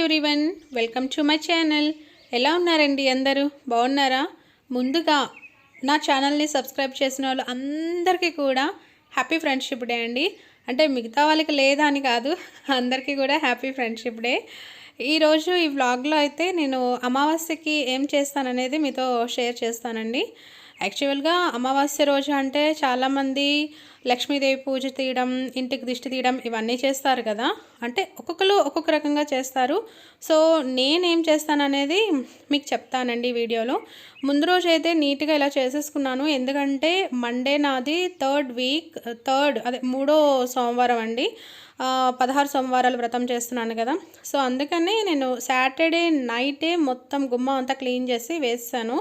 Everyone, welcome to my channel. ఎలా ఉన్నారండి? అందరూ బాగున్నారా? ముందుగా నా ఛానల్ని సబ్స్క్రైబ్ చేసిన వాళ్ళు అందరికీ కూడా హ్యాపీ ఫ్రెండ్షిప్ డే అండి. అంటే మిగతా వాళ్ళకి లేదా అని కాదు, అందరికీ కూడా హ్యాపీ ఫ్రెండ్షిప్ డే. ఈరోజు ఈ వ్లాగ్లో అయితే నేను అమావాస్యకి ఏం చేస్తాననేది మీతో షేర్ చేస్తానండి. యాక్చువల్గా అమావాస్య రోజు అంటే చాలామంది లక్ష్మీదేవి పూజ తీయడం, ఇంటికి దిష్టి తీయడం ఇవన్నీ చేస్తారు కదా. అంటే ఒక్కొక్కరు ఒక్కొక్క రకంగా చేస్తారు. సో నేనేం చేస్తాననేది మీకు చెప్తానండి వీడియోలో. ముందు రోజు అయితే నీట్గా ఇలా చేసేసుకున్నాను. ఎందుకంటే మండే నాది థర్డ్ అదే 3వ సోమవారం అండి. 16 సోమవారాలు వ్రతం చేస్తున్నాను కదా. సో అందుకని నేను సాటర్డే నైటే మొత్తం గుమ్మం అంతా క్లీన్ చేసి వేసాను,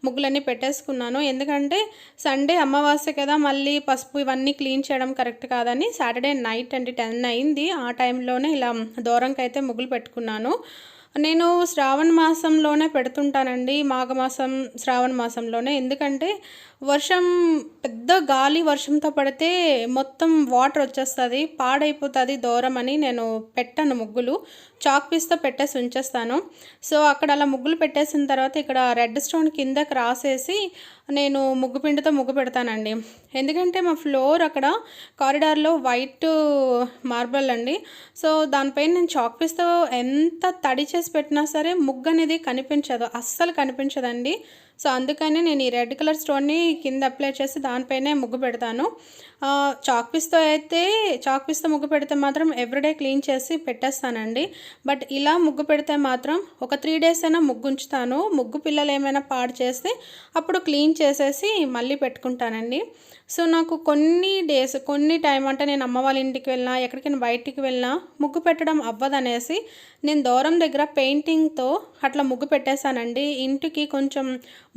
ముగ్గులన్నీ పెట్టేసుకున్నాను. ఎందుకంటే సండే అమావాస్య కదా, మళ్ళీ పసుపు ఇవన్నీ క్లీన్ చేయడం కరెక్ట్ కాదని సాటర్డే నైట్ అంటే 10 అయింది. ఆ టైంలోనే ఇలా దూరంకి అయితే ముగ్గులు పెట్టుకున్నాను. నేను శ్రావణ మాసంలోనే పెడుతుంటానండి, మాఘమాసం శ్రావణ మాసంలోనే. ఎందుకంటే వర్షం పెద్ద గాలి వర్షంతో పడితే మొత్తం వాటర్ వచ్చేస్తుంది, పాడైపోతుంది దూరం అని నేను పెట్టాను ముగ్గులు. చాక్ పీస్తో పెట్టేసి ఉంచేస్తాను. సో అక్కడ అలా ముగ్గులు పెట్టేసిన తర్వాత ఇక్కడ రెడ్ స్టోన్ కిందకి రాసేసి నేను ముగ్గు పిండితో ముగ్గు పెడతానండి. ఎందుకంటే మా ఫ్లోర్ అక్కడ కారిడార్లో వైట్ మార్బల్ అండి. సో దానిపైన నేను చాక్ పీస్తో ఎంత తడి చేసి పెట్టినా సరే ముగ్గు అనేది కనిపించదు, అస్సలు కనిపించదండి. సో అందుకని నేను ఈ రెడ్ కలర్ స్టోన్ని కింద అప్లై చేసి దానిపైనే ముగ్గు పెడతాను. చాక్ పీస్తో ముగ్గు పెడితే మాత్రం ఎవ్రీడే క్లీన్ చేసి పెట్టేస్తానండి. బట్ ఇలా ముగ్గు పెడితే మాత్రం ఒక 3 days అయినా ముగ్గు ఉంచుతాను. ముగ్గు పిల్లలు ఏమైనా పాడు చేస్తే అప్పుడు క్లీన్ చేసేసి మళ్ళీ పెట్టుకుంటానండి. సో నాకు కొన్ని టైం అంటే నేను అమ్మ వాళ్ళ ఇంటికి వెళ్ళినా ఎక్కడికైనా బయటికి వెళ్ళినా ముగ్గు పెట్టడం అవ్వదనేసి నేను దూరం దగ్గర పెయింటింగ్తో అట్లా ముగ్గు పెట్టేశానండి. ఇంటికి కొంచెం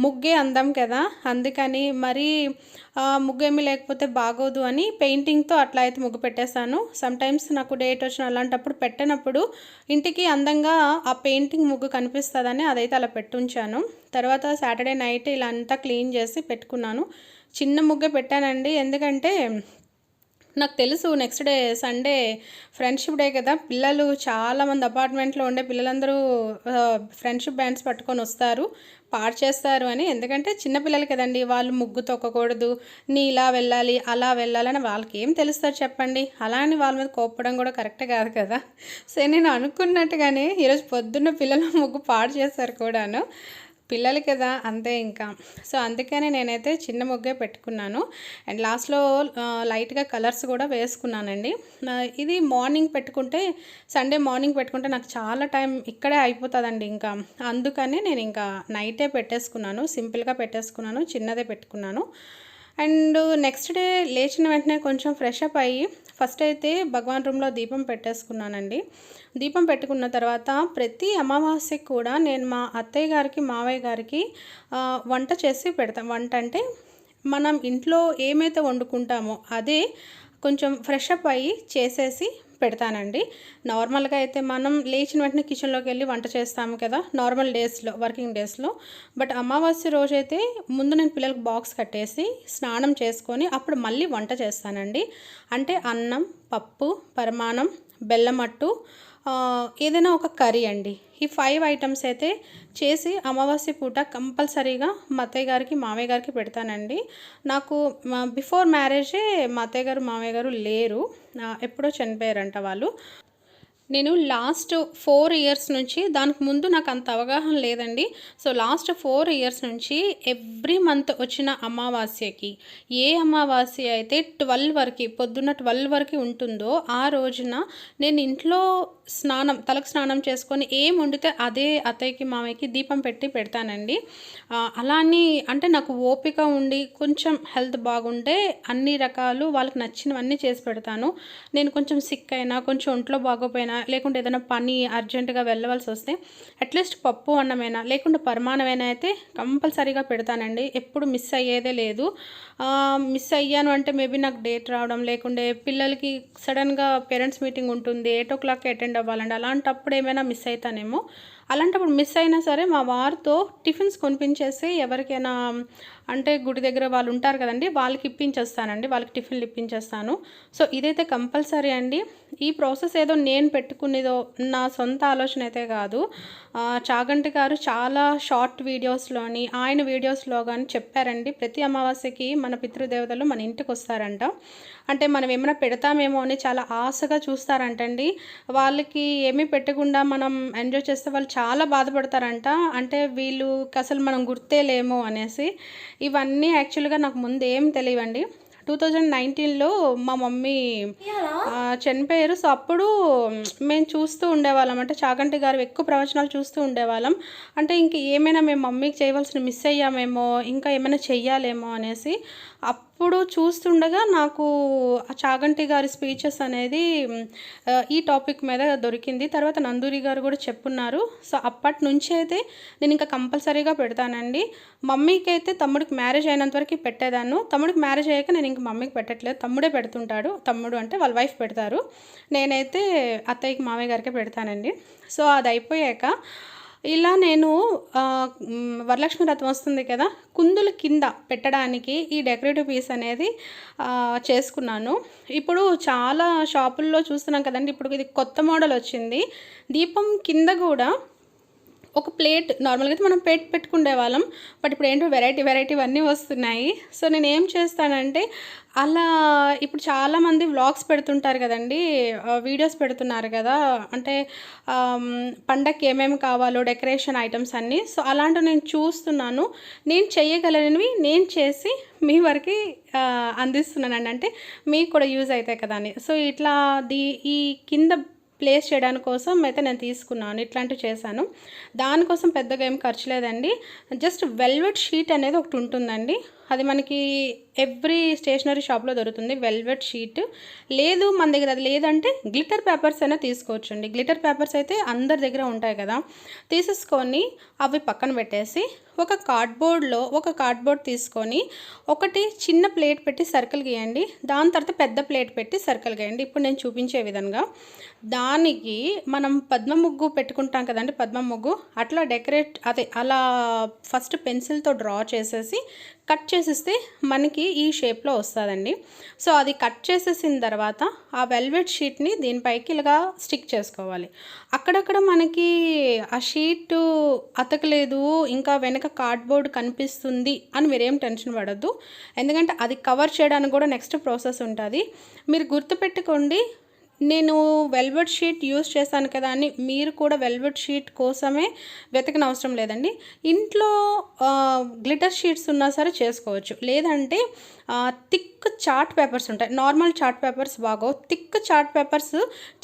ముగ్గే అందం కదా, అందుకని మరీ ముగ్గు ఏమీ లేకపోతే బాగోదు అని పెయింటింగ్తో అట్లా అయితే ముగ్గు పెట్టేశాను. సమ్టైమ్స్ నాకు డేట్ వచ్చిన అలాంటప్పుడు పెట్టినప్పుడు ఇంటికి అందంగా ఆ పెయింటింగ్ ముగ్గు కనిపిస్తుందని అదైతే అలా పెట్టుంచాను. తర్వాత సాటర్డే నైట్ ఇలా అంతా క్లీన్ చేసి పెట్టుకున్నాను. చిన్న ముగ్గే పెట్టానండి, ఎందుకంటే నాకు తెలుసు next day Sunday friendship day కదా. పిల్లలు చాలామంది అపార్ట్మెంట్లో ఉండే పిల్లలందరూ ఫ్రెండ్షిప్ బ్యాండ్స్ పట్టుకొని వస్తారు, పాడు చేస్తారు అని. ఎందుకంటే చిన్నపిల్లలు కదండి, వాళ్ళు ముగ్గు తొక్కకూడదు, నీ ఇలా వెళ్ళాలి అలా వెళ్ళాలని వాళ్ళకి ఏం తెలుస్తారు చెప్పండి. అలా అని వాళ్ళ మీద కోప్పడం కూడా కరెక్ట్ కాదు కదా. సో నేను అనుకున్నట్టుగానే ఈరోజు పొద్దున్న పిల్లలు ముగ్గు పాడు చేస్తారు కూడాను, పిల్లలు కదా అంతే ఇంకా. సో అందుకనే నేనైతే చిన్న ముగ్గే పెట్టుకున్నాను. అండ్ లాస్ట్లో లైట్గా కలర్స్ కూడా వేసుకున్నానండి. ఇది మార్నింగ్ పెట్టుకుంటే, సండే మార్నింగ్ పెట్టుకుంటే నాకు చాలా టైం ఇక్కడే అయిపోతుందండి ఇంకా. అందుకని నేను ఇంకా నైటే పెట్టేసుకున్నాను, సింపుల్గా పెట్టేసుకున్నాను, చిన్నదే పెట్టుకున్నాను. అండ్ నెక్స్ట్ డే లేచిన వెంటనే కొంచెం ఫ్రెష్ అప్ అయ్యి ఫస్ట్ అయితే భగవాన్ రూమ్లో దీపం పెట్టేసుకున్నానండి. దీపం పెట్టుకున్న తర్వాత ప్రతి అమావాస్యకి కూడా నేను మా అత్తయ్య గారికి మావయ్య గారికి వంట చేసి పెడతాం. వంట అంటే మనం ఇంట్లో ఏమైతే వండుకుంటామో అదే కొంచెం ఫ్రెష్ అప్ అయ్యి చేసేసి పెడతానండి. నార్మల్గా అయితే మనం లేచిన వెంటనే కిచెన్లోకి వెళ్ళి వంట చేస్తాము కదా నార్మల్ డేస్లో, వర్కింగ్ డేస్లో. బట్ అమావాస్య రోజైతే ముందు నేను పిల్లలకు బాక్స్ కట్టేసి స్నానం చేసుకొని అప్పుడు మళ్ళీ వంట చేస్తానండి. అంటే అన్నం, పప్పు, పరమాన్నం, బెల్లం అట్టు, ఏదైనా ఒక కర్రీ అండి. ఈ 5 ఐటమ్స్ అయితే చేసి అమావాస్య పూట కంపల్సరీగా మా అత్తయ్య గారికి మామయ్య గారికి పెడతానండి. నాకు బిఫోర్ మ్యారేజే మా అత్తయ్య గారు మామయ్య గారు లేరు, ఎప్పుడో చనిపోయారంట వాళ్ళు. నేను లాస్ట్ 4 years నుంచి, దానికి ముందు నాకు అంత అవగాహన లేదండి. సో లాస్ట్ 4 years నుంచి ఎవ్రీ మంత్ వచ్చిన అమావాస్యకి, ఏ అమావాస్య అయితే 12 వరకు, పొద్దున్న 12 వరకు ఉంటుందో ఆ రోజున నేను ఇంట్లో తలకు స్నానం చేసుకొని ఏం వండితే అదే అత్తయ్యకి మామయ్యకి దీపం పెట్టి పెడతానండి. అలా అని అంటే నాకు ఓపిక ఉండి కొంచెం హెల్త్ బాగుంటే అన్ని రకాలు వాళ్ళకి నచ్చినవన్నీ చేసి పెడతాను. నేను కొంచెం సిక్ అయినా, కొంచెం ఒంట్లో బాగోపోయినా, లేకుంటే ఏదైనా పని అర్జెంటుగా వెళ్ళవలసి వస్తే అట్లీస్ట్ పప్పు అన్నమైనా లేకుంటే పరమాన్నమైనా అయితే కంపల్సరీగా పెడతానండి. ఎప్పుడు మిస్ అయ్యేదే లేదు. మిస్ అయ్యాను అంటే మేబీ నాకు డేట్ రావడం, లేకుంటే పిల్లలకి సడన్గా పేరెంట్స్ మీటింగ్ ఉంటుంది, 8 o'clock అటెండ్ అవ్వాలండి, అలాంటప్పుడు ఏమైనా మిస్ అవుతానేమో. అలాంటప్పుడు మిస్ అయినా సరే మా వారితో టిఫిన్స్ కొనిపించేసి ఎవరికైనా అంటే గుడి దగ్గర వాళ్ళు ఉంటారు కదండి, వాళ్ళకి ఇప్పించేస్తానండి, వాళ్ళకి టిఫిన్లు ఇప్పించేస్తాను. సో ఇదైతే కంపల్సరీ అండి. ఈ ప్రాసెస్ ఏదో నేను పెట్టుకునేదో నా సొంత ఆలోచన అయితే కాదు. చాగంటి గారు చాలా షార్ట్ వీడియోస్లోని ఆయన వీడియోస్లో కానీ చెప్పారండి, ప్రతి అమావాస్యకి మన పితృదేవతలు మన ఇంటికి వస్తారంట. అంటే మనం ఏమైనా పెడతామేమో అని చాలా ఆశగా చూస్తారంటండి. వాళ్ళకి ఏమీ పెట్టకుండా మనం ఎంజాయ్ చేస్తే వాళ్ళు చాలా బాధపడతారంట. అంటే వీళ్ళకి అసలు మనం గుర్తే లేమో అనేసి. ఇవన్నీ యాక్చువల్గా నాకు ముందు ఏం తెలియవండి. 2019లో మా మమ్మీ చనిపోయారు. సో అప్పుడు మేము చూస్తూ ఉండేవాళ్ళం, అంటే చాగంటి గారు ఎక్కువ ప్రవచనాలు చూస్తూ ఉండేవాళ్ళం. అంటే ఇంక ఏమైనా మేము మమ్మీకి చేయవలసిన మిస్ అయ్యామేమో, ఇంకా ఏమైనా చెయ్యాలేమో అనేసి అప్పుడు చూస్తుండగా నాకు ఆ చాగంటి గారి స్పీచెస్ అనేది ఈ టాపిక్ మీద దొరికింది. తర్వాత నందూరి గారు కూడా చెప్పున్నారు. సో అప్పటి నుంచి అయితే నేను ఇంకా కంపల్సరీగా పెడతానండి. మమ్మీకి అయితే తమ్ముడికి మ్యారేజ్ అయినంత వరకు పెట్టేదాన్ని. తమ్ముడికి మ్యారేజ్ అయ్యాక నేను ఇంకా మమ్మీకి పెట్టట్లేదు, తమ్ముడే పెడుతుంటాడు. తమ్ముడు అంటే వాళ్ళ వైఫ్ పెడతారు, నేనైతే అత్తయ్యకి మామయ్య గారికే పెడతానండి. సో అది అయిపోయాక ఇలా నేను వరలక్ష్మి వ్రతం వస్తుంది కదా, కుందుల కింద పెట్టడానికి ఈ డెకరేటివ్ పీస్ అనేది చేసుకున్నాను. ఇప్పుడు చాలా షాపుల్లో చూస్తున్నాం కదండి, ఇప్పుడు ఇది కొత్త మోడల్ వచ్చింది. దీపం కింద కూడా ఒక ప్లేట్ నార్మల్గా అయితే మనం పెట్టుకునే వాళ్ళం, బట్ ఇప్పుడు ఏంటో వెరైటీ అన్నీ వస్తున్నాయి. సో నేను ఏం చేస్తానంటే, అలా ఇప్పుడు చాలామంది వ్లాగ్స్ పెడుతుంటారు కదండి, వీడియోస్ పెడుతున్నారు కదా, అంటే పండగకి ఏమేమి కావాలో డెకరేషన్ ఐటమ్స్ అన్నీ. సో అలాంటివి నేను చూస్తున్నాను, నేను చేయగలనివి నేను చేసి మీ వరకు అందిస్తున్నానండి. అంటే మీకు కూడా యూజ్ అవుతాయి కదా అని. సో ఇట్లా ఈ కింద ప్లేస్ చేయడానికి కోసం అయితే నేను తీసుకున్నాను, ఇట్లాంటివి చేశాను. దానికోసం పెద్దగా ఏం ఖర్చు లేదండి. జస్ట్ వెల్వెట్ షీట్ అనేది ఒకటి ఉంటుందండి, అది మనకి ఎవ్రీ స్టేషనరీ షాప్లో దొరుకుతుంది వెల్వెట్ షీట్. లేదు మన దగ్గర అది లేదంటే గ్లిటర్ పేపర్స్ అయినా తీసుకోవచ్చు అండి. గ్లిటర్ పేపర్స్ అయితే అందరి దగ్గర ఉంటాయి కదా, తీసేసుకొని అవి పక్కన పెట్టేసి ఒక కార్డ్బోర్డ్ తీసుకొని ఒకటి చిన్న ప్లేట్ పెట్టి సర్కిల్ గీయండి, దాని తర్వాత పెద్ద ప్లేట్ పెట్టి సర్కిల్ గీయండి. ఇప్పుడు నేను చూపించే విధంగా దానికి మనం పద్మ ముగ్గు పెట్టుకుంటాం కదండి, పద్మ ముగ్గు అట్లా అలా ఫస్ట్ పెన్సిల్తో డ్రా చేసేసి కట్ చేసేస్తే మనకి ఈ షేప్లో వస్తుందండి. సో అది కట్ చేసేసిన తర్వాత ఆ వెల్వెట్ షీట్ని దీనిపైకి ఇలాగా స్టిక్ చేసుకోవాలి. అక్కడక్కడ మనకి ఆ షీటు అతకలేదు, ఇంకా వెనక కార్డ్బోర్డ్ కనిపిస్తుంది అని మీరేం టెన్షన్ పడద్దు, ఎందుకంటే అది కవర్ చేయడానికి కూడా నెక్స్ట్ ప్రాసెస్ ఉంటుంది. మీరు గుర్తుపెట్టుకోండి, నేను వెల్వెట్ షీట్ యూస్ చేశాను కదా అని మీరు కూడా వెల్వెట్ షీట్ కోసమే వెతకన అవసరం లేదండి. ఇంట్లో గ్లిటర్ షీట్స్ ఉన్నా సరే చేసుకోవచ్చు. లేదంటే థిక్ చార్ట్ పేపర్స్ ఉంటాయి, నార్మల్ చార్ట్ పేపర్స్ బాగో, థిక్ చార్ట్ పేపర్స్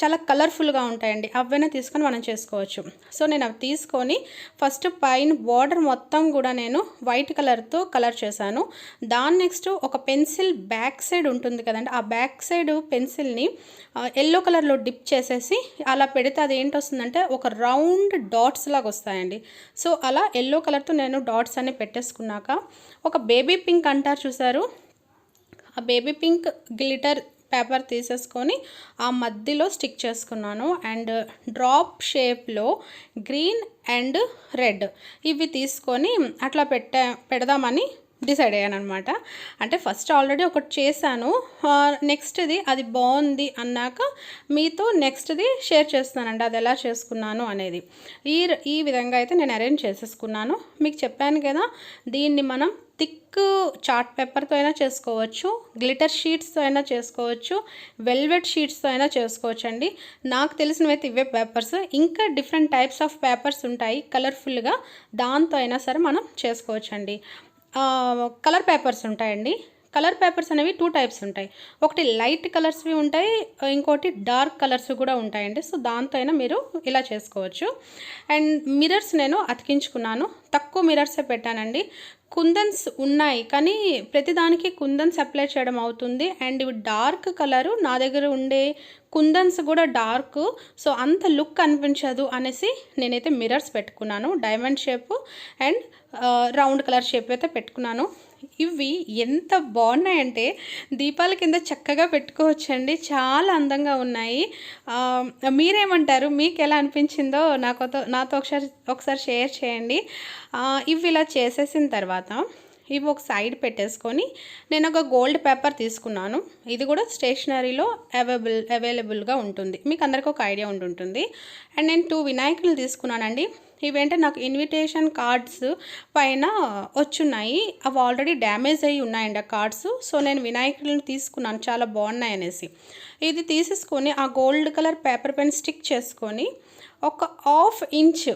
చాలా కలర్ఫుల్గా ఉంటాయండి, అవైనా తీసుకొని మనం చేసుకోవచ్చు. సో నేను అవి తీసుకొని ఫస్ట్ పైన బార్డర్ మొత్తం కూడా నేను వైట్ కలర్తో కలర్ చేశాను. దాని నెక్స్ట్ ఒక పెన్సిల్ బ్యాక్ సైడ్ ఉంటుంది కదండి, ఆ బ్యాక్ సైడ్ పెన్సిల్ని ఎల్లో కలర్లో డిప్ చేసేసి అలా పెడితే అది ఏంటి వస్తుందంటే ఒక రౌండ్ డాట్స్ లాగా వస్తాయండి. సో అలా ఎల్లో కలర్తో నేను డాట్స్ అన్ని పెట్టేసుకున్నాక ఒక బేబీ పింక్ అంటారు చూసారు, ఆ బేబీ పింక్ గ్లిటర్ పేపర్ తీసేసుకొని ఆ మధ్యలో స్టిక్ చేసుకున్నాను. అండ్ డ్రాప్ షేప్లో గ్రీన్ అండ్ రెడ్ ఇవి తీసుకొని అట్లా పెడదామని డిసైడ్ అయ్యాను అనమాట. అంటే ఫస్ట్ ఆల్రెడీ ఒకటి చేశాను, నెక్స్ట్ది అది బాగుంది అన్నాక మీతో నెక్స్ట్ది షేర్ చేస్తున్నానండి, అది ఎలా చేసుకున్నాను అనేది. ఈ విధంగా అయితే నేను అరేంజ్ చేసేసుకున్నాను. మీకు చెప్పాను కదా, దీన్ని మనం థిక్ చార్ట్ పేపర్తో అయినా చేసుకోవచ్చు, గ్లిటర్ షీట్స్తో అయినా చేసుకోవచ్చు, వెల్వెట్ షీట్స్తో అయినా చేసుకోవచ్చు అండి. నాకు తెలిసినవైతే ఇవే పేపర్స్, ఇంకా డిఫరెంట్ టైప్స్ ఆఫ్ పేపర్స్ ఉంటాయి కలర్ఫుల్గా, దాంతో అయినా సరే మనం చేసుకోవచ్చు అండి. కలర్ పేపర్స్ ఉంటాయండి. కలర్ పేపర్స్ అనేవి 2 టైప్స్ ఉంటాయి, ఒకటి లైట్ కలర్స్వి ఉంటాయి, ఇంకోటి డార్క్ కలర్స్ కూడా ఉంటాయండి. సో దాంతో అయినా మీరు ఇలా చేసుకోవచ్చు. అండ్ మిరర్స్ నేను అతికించుకున్నాను, తక్కువ మిరర్సే పెట్టానండి. కుందన్స్ ఉన్నాయి కానీ ప్రతిదానికి కుందన్స్ అప్లై చేయడం అవుతుంది. అండ్ ఇవి డార్క్ కలరు, నా దగ్గర ఉండే కుందన్స్ కూడా డార్క్, సో అంత లుక్ అనిపించదు అనేసి నేనైతే మిరర్స్ పెట్టుకున్నాను, diamond shape and round colour shape అయితే పెట్టుకున్నాను. ఇవి ఎంత బాగున్నాయంటే దీపాల కింద చక్కగా పెట్టుకోవచ్చండి. చాలా అందంగా ఉన్నాయి. మీరేమంటారు? మీకు ఎలా అనిపించిందో నాతో ఒకసారి షేర్ చేయండి. ఇవి ఇలా చేసేసిన తర్వాత ఇవి ఒక సైడ్ పెట్టేసుకొని నేను ఒక గోల్డ్ పేపర్ తీసుకున్నాను. ఇది కూడా స్టేషనరీలో అవైలబుల్గా ఉంటుంది, మీకు అందరికీ ఒక ఐడియా ఉంటుంటుంది. అండ్ నేను 2 వినాయకులు తీసుకున్నానండి. ఇవేంటే నాకు ఇన్విటేషన్ కార్డ్స్ పైన వచ్చున్నాయి, అవి ఆల్రెడీ డ్యామేజ్ అయ్యి ఉన్నాయండి ఆ కార్డ్స్. సో నేను వినాయకులను తీసుకున్నాను, చాలా బాగున్నాయి అనేసి. ఇది తీసేసుకొని ఆ gold colour paper pen stick చేసుకొని ఒక 1/2 ఇంచ్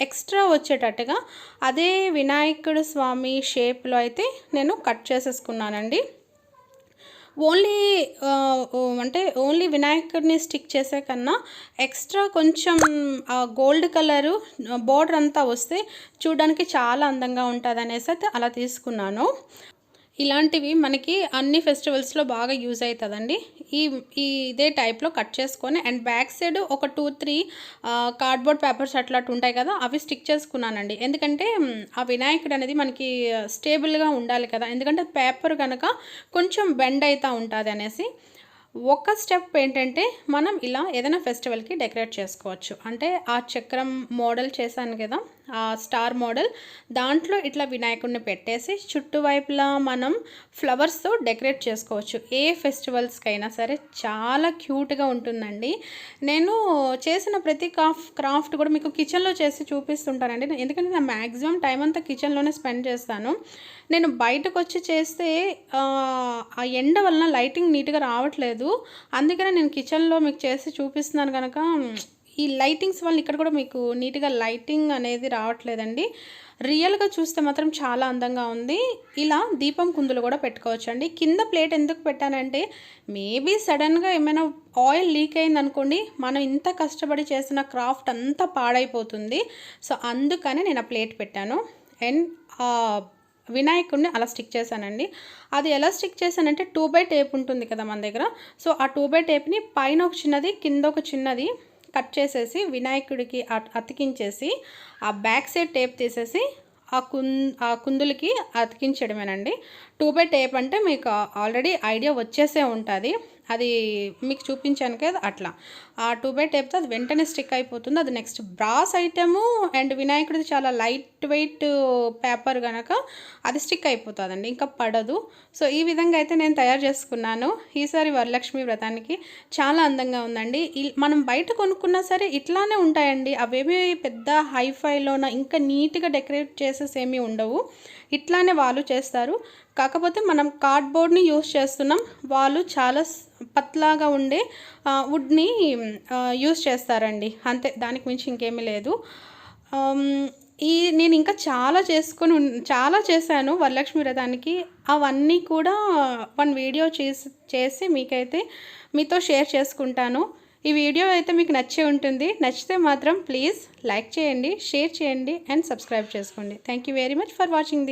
ఎక్స్ట్రా వచ్చేటట్టుగా అదే వినాయకుడు స్వామి షేప్లో అయితే నేను కట్ చేసేసుకున్నానండి. ఓన్లీ వినాయకుడిని స్టిక్ చేసే కన్నా ఎక్స్ట్రా కొంచెం గోల్డ్ కలరు బోర్డర్ అంతా వస్తే చూడడానికి చాలా అందంగా ఉంటుంది అనేసి అయితే అలా తీసుకున్నాను. ఇలాంటివి మనకి అన్ని ఫెస్టివల్స్లో బాగా యూజ్ అవుతుందండి. ఇదే టైప్లో కట్ చేసుకొని అండ్ బ్యాక్ సైడ్ ఒక 2-3 కార్డ్బోర్డ్ పేపర్స్ అట్లా ఉంటాయి కదా, అవి స్టిక్ చేసుకున్నానండి. ఎందుకంటే ఆ వినాయకుడు అనేది మనకి స్టేబుల్గా ఉండాలి కదా, ఎందుకంటే పేపర్ కనుక కొంచెం బెండ్ అవుతూ ఉంటుంది అనేసి. ఒక స్టెప్ ఏంటంటే మనం ఇలా ఏదైనా ఫెస్టివల్కి డెకరేట్ చేసుకోవచ్చు. అంటే ఆ చక్రం మోడల్ చేశాను కదా, ఆ స్టార్ మోడల్, దాంట్లో ఇట్లా వినాయకుడిని పెట్టేసి చుట్టువైపులా మనం ఫ్లవర్స్తో డెకరేట్ చేసుకోవచ్చు. ఏ ఫెస్టివల్స్కైనా సరే చాలా క్యూట్గా ఉంటుందండి. నేను చేసిన ప్రతి క్రాఫ్ట్ కూడా మీకు కిచెన్లో చేసి చూపిస్తుంటానండి, ఎందుకంటే నేను మ్యాక్సిమం టైం అంతా కిచెన్లోనే స్పెండ్ చేస్తాను. నేను బయటకు వచ్చి చేస్తే ఆ ఎండ వలన లైటింగ్ నీట్గా రావట్లేదు, అందుకనే నేను కిచెన్లో మీకు చేసి చూపిస్తున్నాను కనుక ఈ లైటింగ్స్ వల్ల ఇక్కడ కూడా మీకు నీట్గా లైటింగ్ అనేది రావట్లేదండి. రియల్గా చూస్తే మాత్రం చాలా అందంగా ఉంది. ఇలా దీపం కుందులు కూడా పెట్టుకోవచ్చు అండి. కింద ప్లేట్ ఎందుకు పెట్టానంటే మేబీ సడన్గా ఏమైనా ఆయిల్ లీక్ అయింది అనుకోండి, మనం ఇంత కష్టపడి చేసిన క్రాఫ్ట్ అంతా పాడైపోతుంది. సో అందుకని నేను ఆ ప్లేట్ పెట్టాను. అండ్ వినాయకుడిని అలా స్టిక్ చేశానండి. అది ఎలా స్టిక్ చేశానంటే 2x టేప్ ఉంటుంది కదా మన దగ్గర, సో ఆ 2x టేప్ని పైన ఒక చిన్నది కింద ఒక చిన్నది కట్ చేసేసి వినాయకుడికి అతికించేసి ఆ బ్యాక్ సైడ్ టేప్ తీసేసి ఆ కుందులకి అతికించడమేనండి. 2x టేప్ అంటే మీకు ఆల్రెడీ ఐడియా వచ్చేసే ఉంటుంది, అది మీకు చూపించాను కదా అట్లా. ఆ 2x టేప్తో అది వెంటనే స్టిక్ అయిపోతుంది. అది నెక్స్ట్ బ్రాస్ ఐటము అండ్ వినాయకుడిది చాలా లైట్ వెయిట్ పేపర్ కనుక అది స్టిక్ అయిపోతుందండి, ఇంకా పడదు. సో ఈ విధంగా అయితే నేను తయారు చేసుకున్నాను ఈసారి వరలక్ష్మి వ్రతానికి. చాలా అందంగా ఉందండి. మనం బయట కొనుక్కున్నా సరే ఇట్లానే ఉంటాయండి, అవేమీ పెద్ద హైఫైలోన ఇంకా నీట్గా డెకరేట్ చేసేసి ఏమీ ఉండవు, ఇట్లానే వాళ్ళు చేస్తారు. కాకపోతే మనం కార్డ్బోర్డ్ని యూస్ చేస్తున్నాం, వాళ్ళు చాలా పత్లాగా ఉండే వుడ్ని యూస్ చేస్తారండి, అంతే, దానికి మించి ఇంకేమీ లేదు. నేను ఇంకా చాలా చేశాను వరలక్ష్మి వ్రతానికి. అవన్నీ కూడా వన్ వీడియో చేసి మీతో షేర్ చేసుకుంటాను. ఈ వీడియో అయితే మీకు నచ్చే ఉంటుంది. నచ్చితే మాత్రం ప్లీజ్ లైక్ చేయండి, షేర్ చేయండి అండ్ సబ్స్క్రైబ్ చేసుకోండి. Thank you very much for watching this.